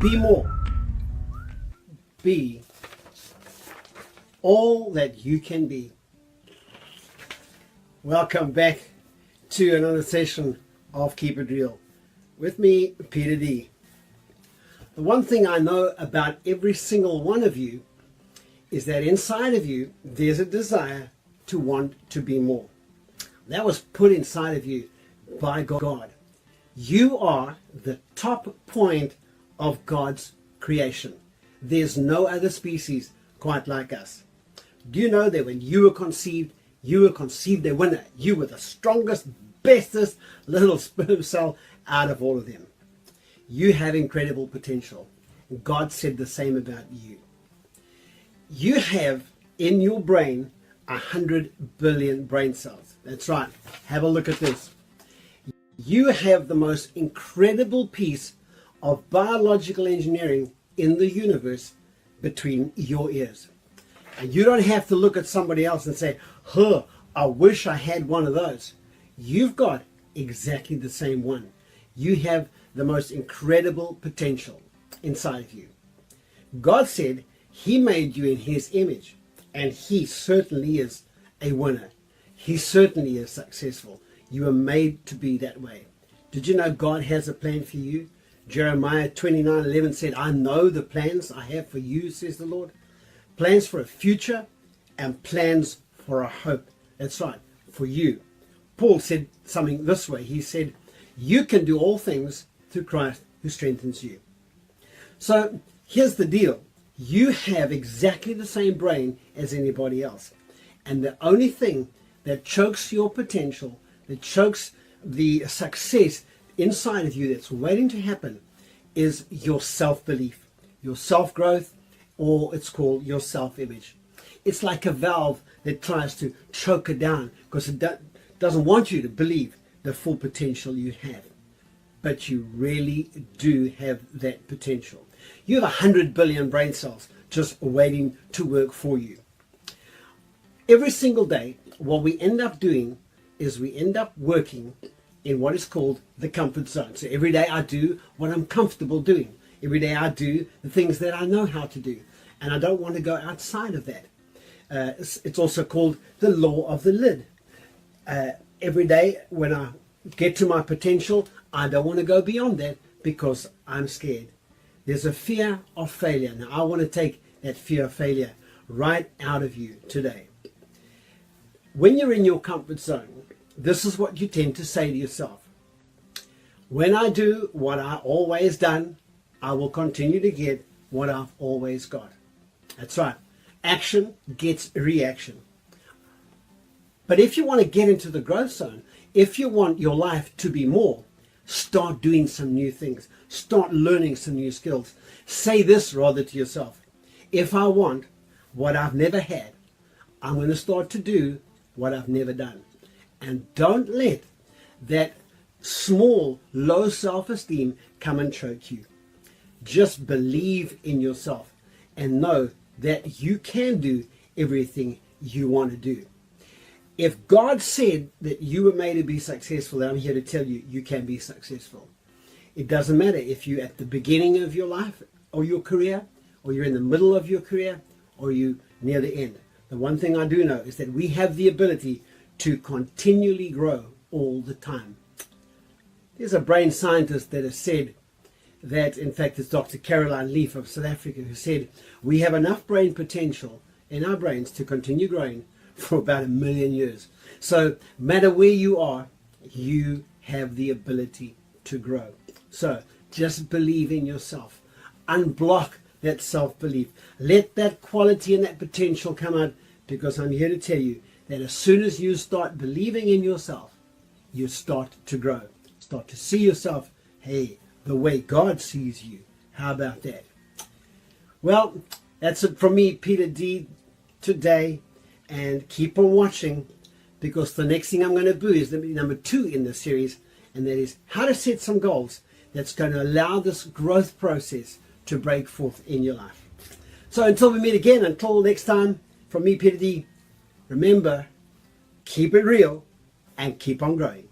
Be more. Be all that you can be. Welcome back to another session of Keep It Real with me, Peter D. The one thing I know about every single one of you is that inside of you there's a desire to want to be more. That was put inside of you by God. You are the top point of God's creation. There's no other species quite like us. Do you know that when you were conceived a winner? You were the strongest, bestest little sperm cell out of all of them. You have incredible potential. God said the same about you. You have in your brain 100 billion brain cells. That's right. Have a look at this. You have the most incredible piece of biological engineering in the universe between your ears. And you don't have to look at somebody else and say, I wish I had one of those. You've got exactly the same one. You have the most incredible potential inside of you. God said He made you in His image, and He certainly is a winner. He certainly is successful. You are made to be that way. Did you know God has a plan for you? Jeremiah 29:11 said, I know the plans I have for you, says the Lord. Plans for a future and plans for a hope. That's right, for you. Paul said something this way. He said, you can do all things through Christ who strengthens you. So here's the deal. You have exactly the same brain as anybody else. And the only thing that chokes your potential, that chokes the success inside of you that's waiting to happen, is your self-belief, your self-growth, or it's called your self-image. It's like a valve that tries to choke it down because it doesn't want you to believe the full potential you have. But you really do have that potential. You have 100 billion brain cells just waiting to work for you. Every single day, what we end up doing is we end up working in what is called the comfort zone. So every day I do what I'm comfortable doing. Every day I do the things that I know how to do. And I don't want to go outside of that. It's also called the law of the lid. Every day when I get to my potential, I don't want to go beyond that because I'm scared. There's a fear of failure. Now I want to take that fear of failure right out of you today. When you're in your comfort zone, this is what you tend to say to yourself. When I do what I've always done, I will continue to get what I've always got. That's right. Action gets reaction. But if you want to get into the growth zone, if you want your life to be more, start doing some new things. Start learning some new skills. Say this rather to yourself. If I want what I've never had, I'm going to start to do what I've never done. And don't let that small, low self-esteem come and choke you. Just believe in yourself and know that you can do everything you want to do. If God said that you were made to be successful, then I'm here to tell you, you can be successful. It doesn't matter if you're at the beginning of your life or your career, or you're in the middle of your career, or you near the end. The one thing I do know is that we have the ability to continually grow all the time. There's a brain scientist that has said that, in fact, it's Dr. Caroline Leaf of South Africa, who said, we have enough brain potential in our brains to continue growing for about 1 million years. So no matter where you are, you have the ability to grow. So just believe in yourself. Unblock that self-belief. Let that quality and that potential come out, because I'm here to tell you that as soon as you start believing in yourself, you start to grow. Start to see yourself, hey, the way God sees you. How about that? Well, that's it from me, Peter D, today. And keep on watching, because the next thing I'm going to do is number 2 in this series, and that is how to set some goals that's going to allow this growth process to break forth in your life. So until we meet again, until next time, from me, Peter D, remember, keep it real and keep on growing.